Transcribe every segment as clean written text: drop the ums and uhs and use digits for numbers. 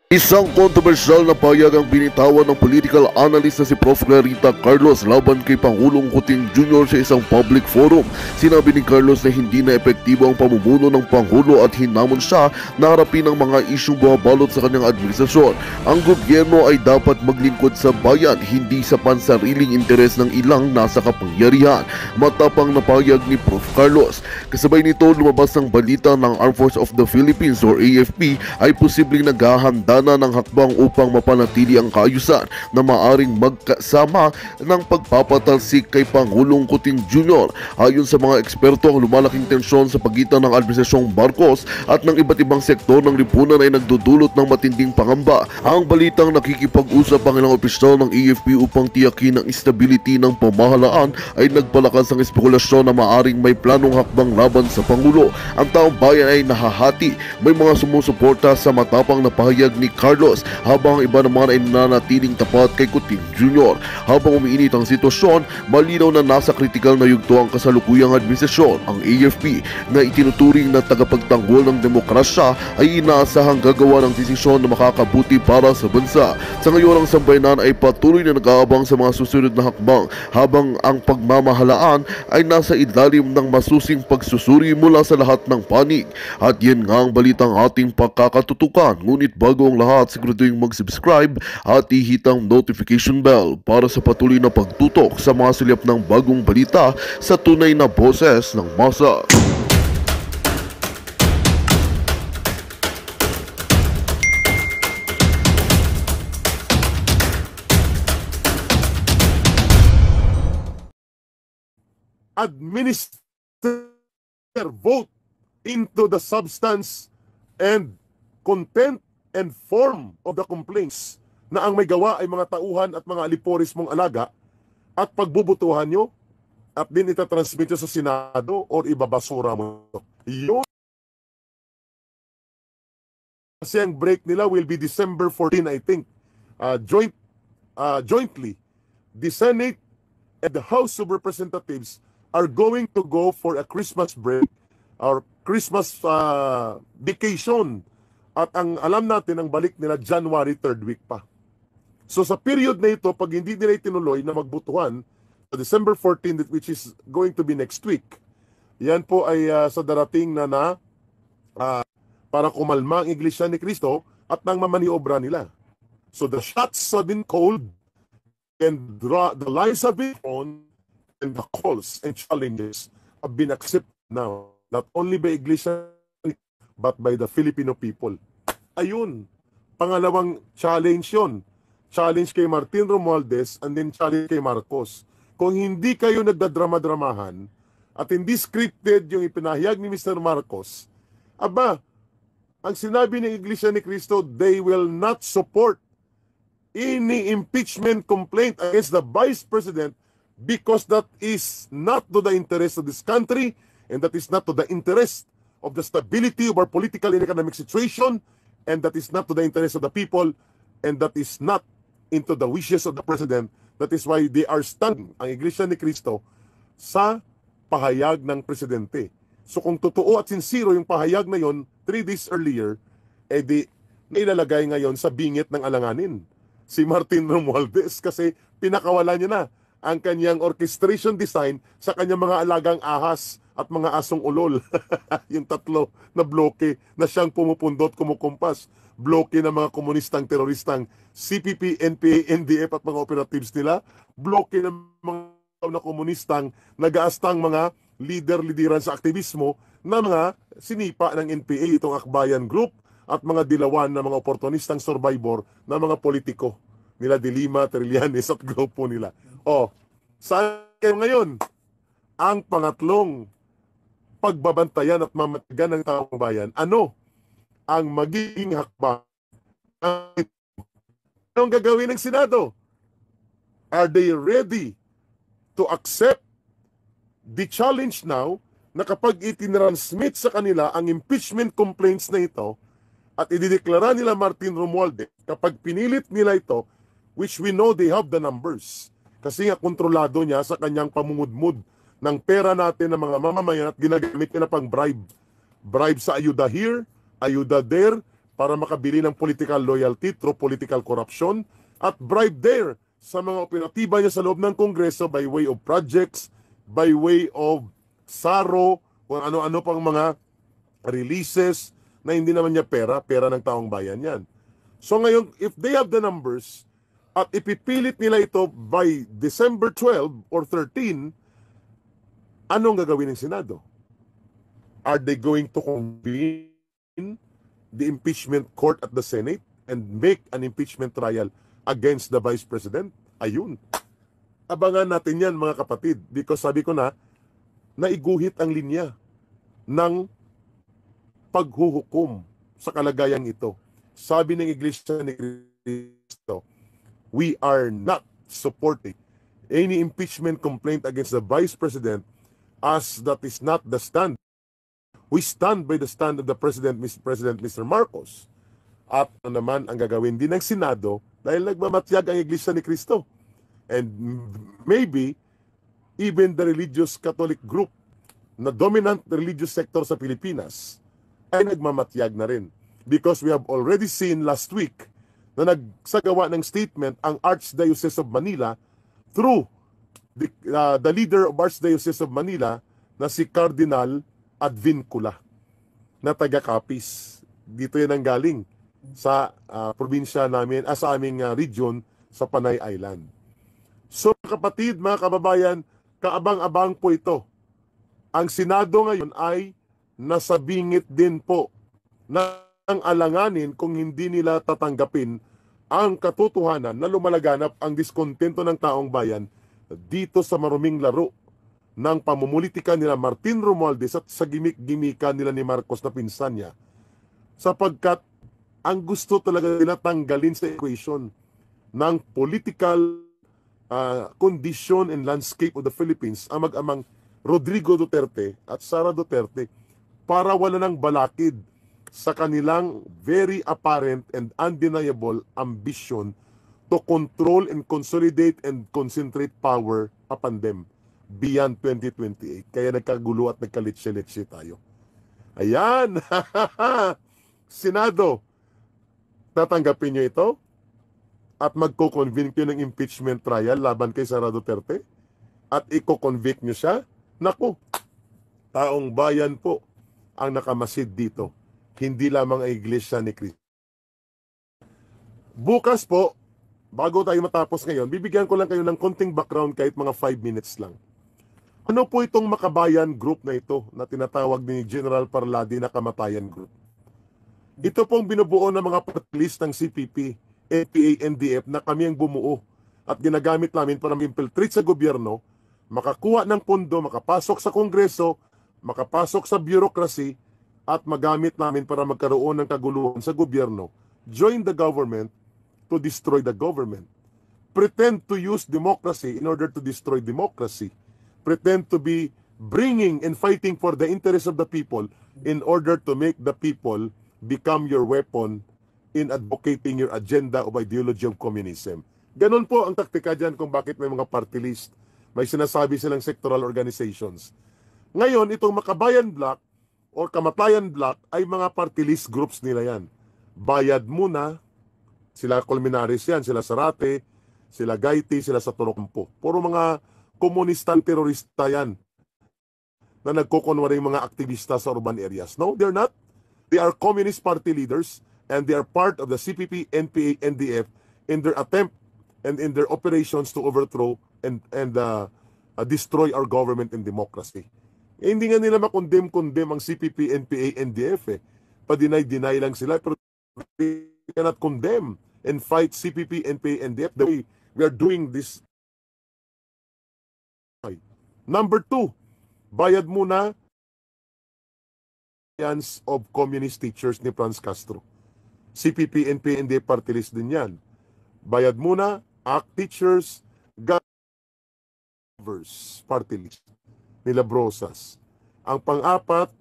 Isang kontrobersyal na pahayag ang binitawan ng political analyst na si Prof. Clarita Carlos laban kay Pangulong Kuting Jr. sa isang public forum. Sinabi ni Carlos na hindi na epektibo ang pamumuno ng Pangulo at hinamon siya na harapin ang mga isyong bumabalot sa kanyang administrasyon. Ang gobyerno ay dapat maglingkod sa bayan, hindi sa pansariling interes ng ilang nasa kapangyarihan. Matapang na pahayag ni Prof. Carlos. Kasabay nito, lumabas ang balita ng Armed Forces of the Philippines or AFP ay posibleng naghahanda na ng hakbang upang mapanatili ang kaayusan na maaring magkasama ng pagpapatalsik kay Pangulong Kuting Jr. Ayon sa mga eksperto, ang lumalaking tensyon sa pagitan ng Administrasyong Marcos at ng iba't ibang sektor ng lipunan ay nagdudulot ng matinding pangamba. Ang balitang nakikipag-usap ang ilang opisyal ng AFP upang tiyakin ang stability ng pamahalaan ay nagpalakas ng espekulasyon na maaring may planong hakbang laban sa Pangulo. Ang taong bayan ay nahahati. May mga sumusuporta sa matapang na pahayag ni Carlos habang ang iba naman ay nananatiling tapat kay Kuting Jr. Habang umiinit ang sitwasyon, malinaw na nasa kritikal na yugto ang kasalukuyang administrasyon. Ang AFP na itinuturing na tagapagtanggol ng demokrasya ay inaasahang gagawa ng desisyon na makakabuti para sa bansa. Sa ngayon, ang sambayanan ay patuloy na nag-aabang sa mga susunod na hakbang habang ang pagmamahalaan ay nasa ilalim ng masusing pagsusuri mula sa lahat ng panig. At yan nga ang balitang ating pagkakatutukan. Ngunit bago ang lahat, siguraduhin mag-subscribe at ihit ang notification bell para sa patuloy na pagtutok sa mga silip ng bagong balita sa tunay na boses ng masa. Administer vote into the substance and content and form of the complaints na ang may gawa ay mga tauhan at mga aliporis mong alaga at pagbubutuhan nyo at din itatransmit nyo sa Senado or ibabasura mo. Yun. Kasi ang break nila will be December 14, I think. Jointly, the Senate and the House of Representatives are going to go for a Christmas break or Christmas vacation. At ang alam natin, ang balik nila January 3rd week pa. So sa period na ito, pag hindi nila itinuloy na magbutuhan, sa December 14, which is going to be next week, yan po ay sa darating na para kumalma ang Iglesia ni Cristo at nang mamaniobra nila. So the shots have been called and the lines have been on and the calls and challenges have been accepted now, not only by Iglesia but by the Filipino people. Ayun, pangalawang challenge yon. Challenge kay Martin Romualdez and then challenge kay Marcos. Kung hindi kayo nagdadrama-dramahan at hindi scripted yung ipinahayag ni Mr. Marcos, aba, ang sinabi ng Iglesia ni Cristo, they will not support any impeachment complaint against the Vice President because that is not to the interest of this country and that is not to the interest of the stability of our political and economic situation, and that is not to the interest of the people, and that is not into the wishes of the President. That is why they are standing, ang Iglesia ni Cristo, sa pahayag ng Presidente. So kung totoo at sincero yung pahayag na yon 3 days earlier, di nailalagay ngayon sa bingit ng alanganin si Martin Romualdez kasi pinakawala niya na ang kanyang orchestration design sa kanyang mga alagang ahas at mga asong ulol. Yung tatlo na bloke na siyang pumupundot, kumukumpas. Bloke ng mga komunistang teroristang CPP, NPA, NDF at mga operatives nila. Bloke ng mga komunistang nag-aastang mga lider-lideran sa aktivismo na mga sinipa ng NPA, itong Akbayan Group at mga dilawan na mga oportunistang survivor na mga politiko nila Dilima, Trillanes at grupo nila. Saan kayo ngayon? Ang pangatlong pagbabantayan at mamatagan ng taong bayan, ano ang magiging hakbang? Anong gagawin ng Senado? Are they ready to accept the challenge now na kapag itinransmit sa kanila ang impeachment complaints na ito at idideklara nila Martin Romualdez, kapag pinilit nila ito, which we know they have the numbers, kasi nga kontrolado niya sa kanyang pamumudmud ng pera natin ng mga mamamayan at ginagamit nila pang bribe. Bribe sa ayuda here, ayuda there, para makabili ng political loyalty through political corruption at bribe there sa mga operatiba niya sa loob ng Kongreso by way of projects, by way of SARO, kung ano-ano pang mga releases na hindi naman niya pera ng taong bayan yan. So ngayon, if they have the numbers at ipipilit nila ito by December 12 or 13, anong gagawin ng Senado? Are they going to convene the impeachment court at the Senate and make an impeachment trial against the Vice President? Ayun. Abangan natin yan mga kapatid because sabi ko na, naiguhit ang linya ng paghuhukom sa kalagayang ito. Sabi ng Iglesia ni Cristo, we are not supporting any impeachment complaint against the Vice President as that is not the stand. We stand by the stand of the President Mr. Marcos. At naman ang gagawin din ng Senado dahil nagmamatyag ang Iglesia ni Cristo. And maybe even the religious Catholic group na dominant religious sector sa Pilipinas ay nagmamatyag na rin. Because we have already seen last week na nagsagawa ng statement ang Archdiocese of Manila through the leader of Archdiocese of Manila na si Cardinal Advincula na taga-Capiz. Dito yan ang galing sa probinsya namin, sa aming region sa Panay Island. So kapatid, mga kababayan, kaabang-abang po ito. Ang Senado ngayon ay nasa bingit din po ng alanganin kung hindi nila tatanggapin ang katotohanan na lumalaganap ang diskontento ng taong bayan dito sa maruming laro ng pamumulitika nila Martin Romualdez at sa gimik-gimika nila ni Marcos na pinsan niya. Sapagkat ang gusto talaga nila tanggalin sa equation ng political condition and landscape of the Philippines ang mag-amang Rodrigo Duterte at Sara Duterte para wala ng balakid sa kanilang very apparent and undeniable ambition to control and consolidate and concentrate power upon them beyond 2028. Kaya nagkagulo at nagkalitsye-litsye tayo. Ayan! Senado, tatanggapin nyo ito at magko-convict nyo ng impeachment trial laban kay Sara Duterte at i-convict nyo siya. Naku, taong bayan po ang nakamasid dito. Hindi lamang ang Iglesia ni Cristo. Bukas po, bago tayo matapos ngayon, bibigyan ko lang kayo ng konting background kahit mga 5 minutes lang. Ano po itong Makabayan Group na ito na tinatawag ni General Parladi na Kamatayan Group? Ito pong binubuo ng mga party list ng CPP, NPA, NDF na kami ang bumuo at ginagamit namin para ma-infiltrate sa gobyerno, makakuha ng pondo, makapasok sa Kongreso, makapasok sa bureaucracy, at magamit namin para magkaroon ng kaguluhan sa gobyerno, join the government to destroy the government. Pretend to use democracy in order to destroy democracy. Pretend to be bringing and fighting for the interests of the people in order to make the people become your weapon in advocating your agenda of ideology of communism. Ganon po ang taktika dyan kung bakit may mga party list. May sinasabi silang sectoral organizations. Ngayon, itong Makabayan Bloc or Kamatayan Bloc ay mga party list groups nila yan. Bayad muna, sila Colmenares yan, sila Zarate, sila Gaiti, sila sa Torocampo. Puro mga komunistang terorista yan na nagkukunwari mga aktivista sa urban areas. No, they're not. They are communist party leaders and they are part of the CPP, NPA, NDF in their attempt and in their operations to overthrow and destroy our government and democracy. Hindi nga nila makondem-condem ang CPP, NPA, NDF. Pa-deny-deny lang sila. Pero they cannot condemn and fight CPP, NPA, NDF the way we are doing this. Number 2, bayad muna of communist teachers ni Franz Castro. CPP, NPA, NDF party list din yan. Bayad muna, ACT teachers, governors party list nila Brosas. Ang pang-apat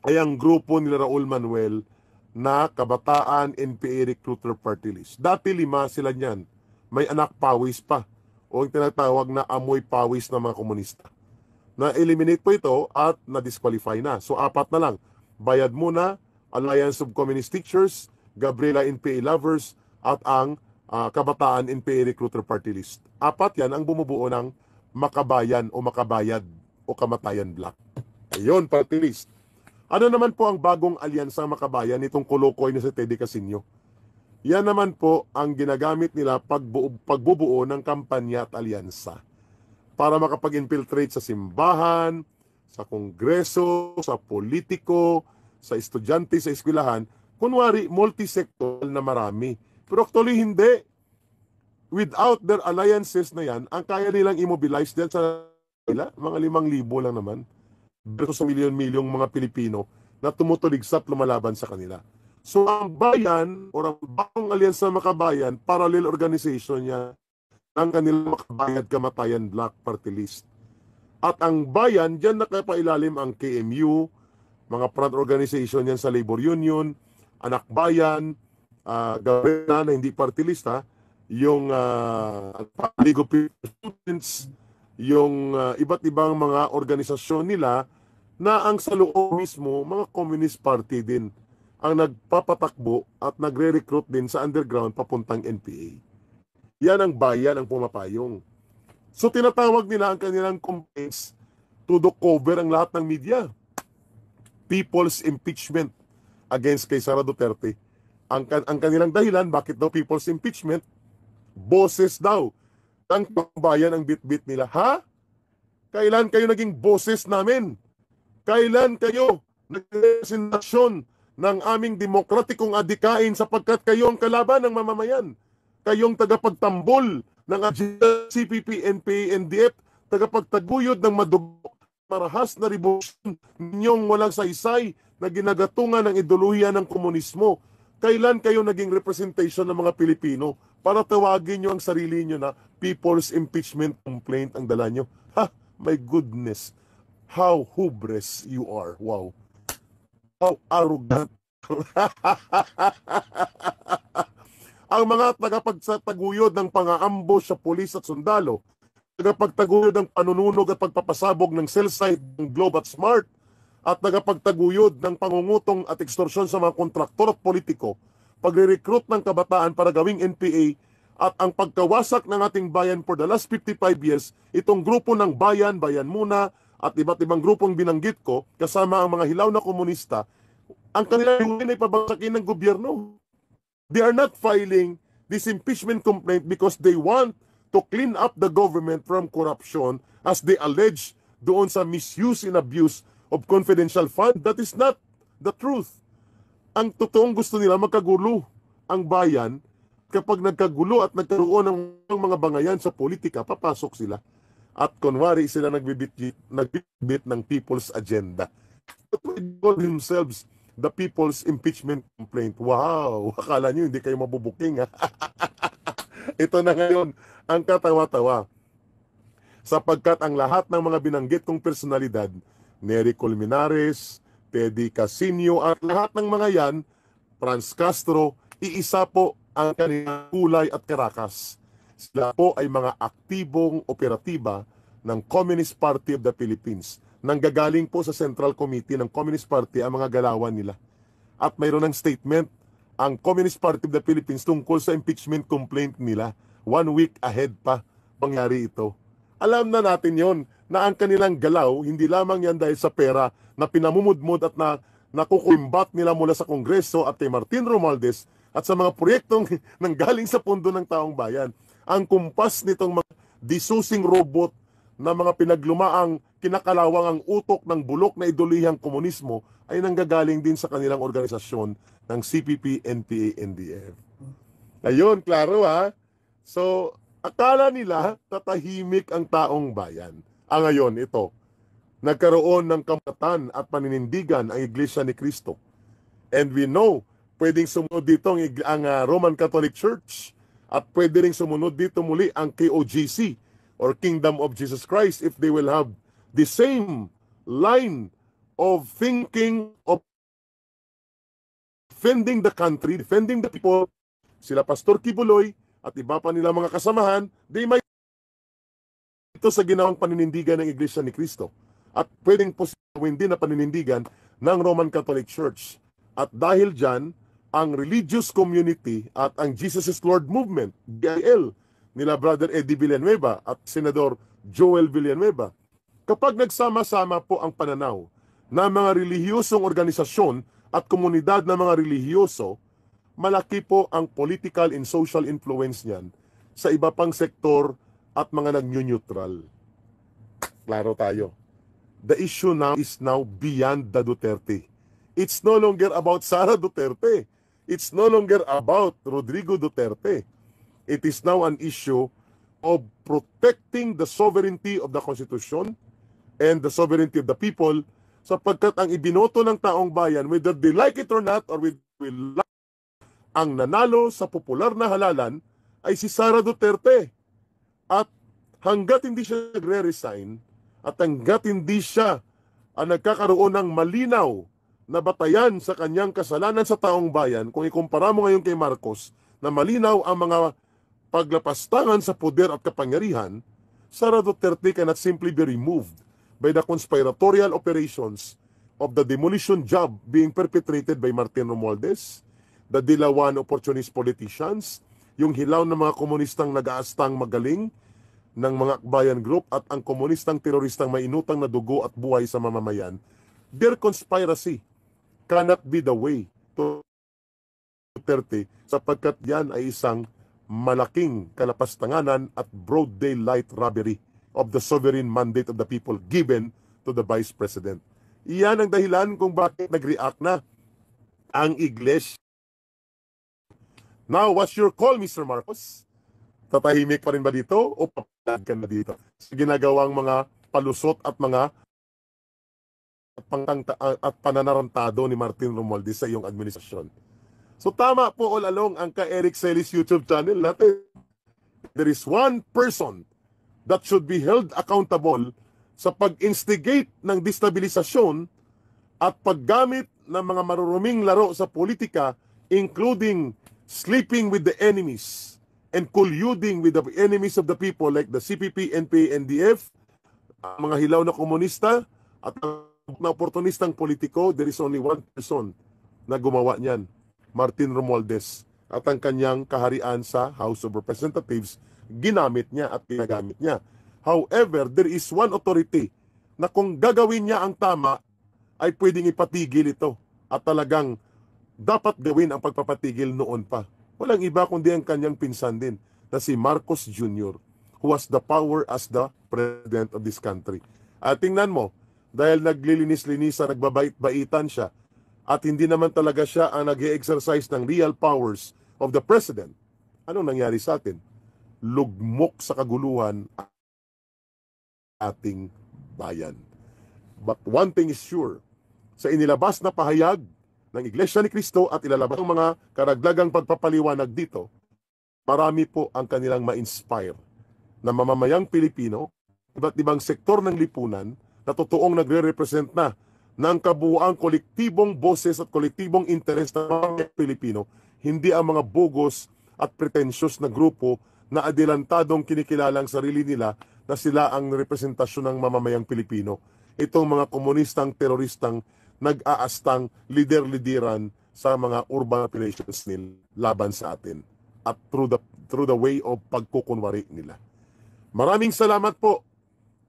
ay ang grupo nila Raul Manuel na Kabataan NPA Recruiter Party List. Dati 5 sila niyan. May anak pawis pa o yung tinatawag na amoy pawis ng mga komunista. Na-eliminate po ito at na-disqualify na. So 4 na lang. Bayad muna, Alliance of Communist Teachers, Gabriela NPA Lovers, at ang Kabataan NPA Recruiter Party List. 4 yan ang bumubuo ng Makabayan o Makabayad o Kamatayan Black. Ayun, party list. Ano naman po ang bagong alyansa Makabayan nitong kolokoy na si Teddy Casino? Yan naman po ang ginagamit nila pagbubuo ng kampanya at alyansa para makapag-infiltrate sa simbahan, sa kongreso, sa politiko, sa estudyante, sa eskwelahan. Kunwari, multi-sectoral na marami. Pero actually, hindi. Without their alliances na yan, ang kaya nilang immobilize dyan sa mga 5,000 lang naman versus sa milyon-milyong mga Pilipino na tumutuligsat lumalaban sa kanila. So ang bayan o ang bagong alyansa Makabayan, parallel organization niya ng kanilang Makabayad Kamatayan Black Party List. At ang bayan, dyan nakapailalim ang KMU, mga front organization yan sa labor union, Anak Bayan, Gabriela na hindi party list yung League of Students, yung iba't ibang mga organisasyon nila na ang sa loob mismo, mga Communist Party din ang nagpapatakbo at nagre-recruit din sa underground papuntang NPA. Yan ang bayan ang pumapayong. So tinatawag nila ang kanilang complaints to the cover ang lahat ng media. People's impeachment against kay Sara Duterte. Ang kanilang dahilan, bakit daw people's impeachment? Boses daw. Ang bayan ang bit-bit nila. Ha? Kailan kayo naging boses namin? Kailan kayo nagrepresentasyon ng aming demokratikong adikain sapagkat kayo ang kalaban ng mamamayan? Kayong tagapagtambol ng CPP, NPA, NDF, tagapagtaguyod ng madugo, marahas na revolusyon ninyong walang saysay na ginagatungan ng ideolohiya ng komunismo. Kailan kayo naging representation ng mga Pilipino para tawagin nyo ang sarili nyo na people's impeachment complaint ang dala nyo? Ha? My goodness. How hubris you are. Wow. How arrogant. Ang mga tagapagtaguyod ng pang-aambush sa pulis at sundalo, tagapagtaguyod ng panununog at pagpapasabog ng cell site ng Globe at Smart, at tagapagtaguyod ng pangungutong at ekstorsyon sa mga kontraktor at politiko, pagre-recruit ng kabataan para gawing NPA, at ang pagkawasak ng ating bayan for the last 55 years, itong grupo ng Bayan, Bayan Muna, at iba't ibang grupong binanggit ko, kasama ang mga hilaw na komunista, ang kanilang ay pabagsakin ng gobyerno. They are not filing this impeachment complaint because they want to clean up the government from corruption as they allege doon sa misuse and abuse of confidential fund. That is not the truth. Ang totoong gusto nila magkagulo ang bayan. Kapag nagkagulo at nagkaroon ng mga bangayan sa politika, papasok sila. At kunwari sila nagbibit ng people's agenda. But they call themselves the people's impeachment complaint. Wow! Akala nyo hindi kayo mabubuking ha? Ito na ngayon ang katawa-tawa. Sapagkat ang lahat ng mga binanggit kong personalidad, Nery Colmenares, Teddy Casino, at lahat ng mga yan, Franz Castro, iisa po ang kanilang kulay at karakas. Sila po ay mga aktibong operatiba ng Communist Party of the Philippines. Nanggagaling po sa Central Committee ng Communist Party ang mga galawan nila. At mayroon ng statement ang Communist Party of the Philippines tungkol sa impeachment complaint nila. 1 week ahead pa mangyari ito. Alam na natin yon na ang kanilang galaw, hindi lamang yan dahil sa pera na pinamumudmod at nakukumbat nila mula sa Kongreso at kay Martin Romualdez at sa mga proyektong nanggaling sa pundo ng taong bayan. Ang kumpas nitong mga disusing robot na mga pinaglumaang kinakalawang ang utok ng bulok na idolihang komunismo ay nanggagaling din sa kanilang organisasyon ng CPP, NPA, NDF. Ayun, klaro ha? So, akala nila tatahimik ang taong bayan. Ngayon, ito, nagkaroon ng kamatan at paninindigan ang Iglesia ni Cristo. And we know, pwedeng sumunod dito ang Roman Catholic Church at pwede rin sumunod dito muli ang KOGC or Kingdom of Jesus Christ if they will have the same line of thinking of defending the country, defending the people. Sila Pastor Kibuloy at iba pa nila mga kasamahan, they might ito sa ginawang paninindigan ng Iglesia ni Cristo. At pwedeng posibleng din na paninindigan ng Roman Catholic Church. At dahil dyan, ang religious community at ang Jesus is Lord movement, BIL, nila Brother Eddie Villanueva at Senador Joel Villanueva. Kapag nagsama-sama po ang pananaw ng mga relihiyosong organisasyon at komunidad ng mga relihiyoso, malaki po ang political and social influence niyan sa iba pang sektor at mga nag-neutral. Klaro tayo. The issue now is now beyond the Duterte. It's no longer about Sara Duterte. It's no longer about Rodrigo Duterte. It is now an issue of protecting the sovereignty of the Constitution and the sovereignty of the people, sapagkat ang ibinoto ng taong bayan, whether they like it or not, or ang nanalo sa popular na halalan ay si Sara Duterte. At hanggat hindi siya nagre-resign, at hanggat hindi siya nagkakaroon ng malinaw na batayan sa kanyang kasalanan sa taong bayan, kung ikumpara mo ngayon kay Marcos, na malinaw ang mga paglapastangan sa poder at kapangyarihan, Sara Duterte cannot simply be removed by the conspiratorial operations of the demolition job being perpetrated by Martin Romualdez, the dilawan opportunist politicians, yung hilaw ng mga komunistang nag-aastang magaling ng mga Akbayan Group at ang komunistang teroristang may inutang na dugo at buhay sa mamamayan. Their conspiracy cannot be the way to Duterte, sapagkat yan ay isang malaking kalapastanganan at broad daylight robbery of the sovereign mandate of the people given to the Vice President. Iyan ang dahilan kung bakit nag-react na ang Iglesia. Now, what's your call, Mr. Marcos? Tatahimik pa rin ba dito o papalag ka na dito sa ginagawang mga palusot at mga at pananarantado ni Martin Romualdez sa iyong administrasyon? So tama po all along ang ka-Eric Celis YouTube channel natin. There is one person that should be held accountable sa pag-instigate ng destabilisasyon at paggamit ng mga maruruming laro sa politika, including sleeping with the enemies and colluding with the enemies of the people like the CPP, NPA, NDF, mga hilaw na komunista at na oportunistang politiko. There is only one person na gumawa niyan, Martin Romualdez, at ang kanyang kaharian sa House of Representatives, ginamit niya at ginagamit niya. However, there is one authority na kung gagawin niya ang tama, ay pwedeng ipatigil ito at talagang dapat gawin ang pagpapatigil noon pa. Walang iba kundi ang kanyang pinsan din na si Marcos Jr., who has the power as the president of this country. At tingnan mo, dahil naglilinis-linisan, nagbabait-baitan siya, at hindi naman talaga siya ang nag-exercise ng real powers of the president, anong nangyari sa atin? Lugmok sa kaguluhan ating bayan. But one thing is sure, sa inilabas na pahayag ng Iglesia ni Cristo at ilalabas ng mga karagdagang pagpapaliwanag dito, marami po ang kanilang ma-inspire na mamamayang Pilipino, iba't ibang sektor ng lipunan na totoong nagre-represent na ng kabuuang kolektibong boses at kolektibong interes ng mga Pilipino, hindi ang mga bugos at pretensyos na grupo na adelantadong kinikilalang sarili nila na sila ang representasyon ng mamamayang Pilipino. Itong mga komunistang, teroristang, nag-aastang lider-lideran sa mga urban operations nila laban sa atin at through the way of pagkukunwari nila. Maraming salamat po,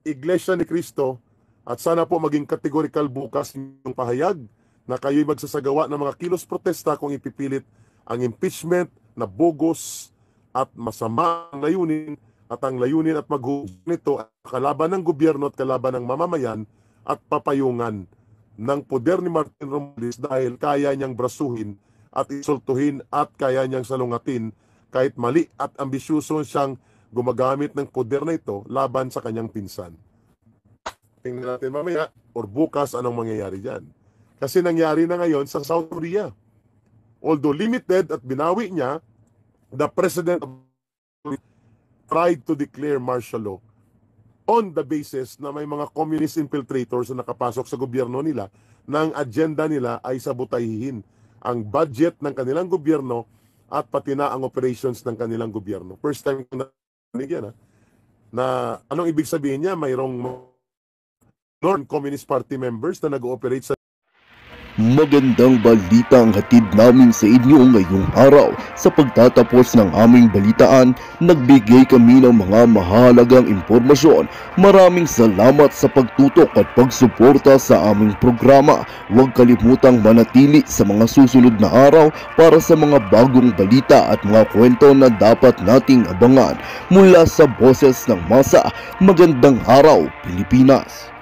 Iglesia ni Cristo, at sana po maging kategorikal bukas yung pahayag na kayo'y magsasagawa ng mga kilos protesta kung ipipilit ang impeachment na bogus at masama ang layunin at ang layunin at maghuhusay nito kalaban ng gobyerno at kalaban ng mamamayan at papayungan ng poder ni Martin Romualdez dahil kaya niyang brasuhin at insultuhin at kaya niyang salungatin kahit mali at ambisyoso siyang gumagamit ng poder na ito laban sa kanyang pinsan. Tingnan natin mamaya or bukas anong mangyayari dyan. Kasi nangyari na ngayon sa South Korea. Although limited at binawi niya, the president tried to declare martial law on the basis na may mga communist infiltrators na nakapasok sa gobyerno nila na ang agenda nila ay sabutahihin ang budget ng kanilang gobyerno at pati na ang operations ng kanilang gobyerno. First time ko narinig yan, na anong ibig sabihin niya, mayroong non-communist party members na nag-ooperate sa Magandang balita ang hatid namin sa inyo ngayong araw. Sa pagtatapos ng aming balitaan, nagbigay kami ng mga mahalagang impormasyon. Maraming salamat sa pagtutok at pagsuporta sa aming programa. Huwag kalimutang manatili sa mga susunod na araw para sa mga bagong balita at mga kwento na dapat nating abangan. Mula sa Boses ng Masa, magandang araw Pilipinas!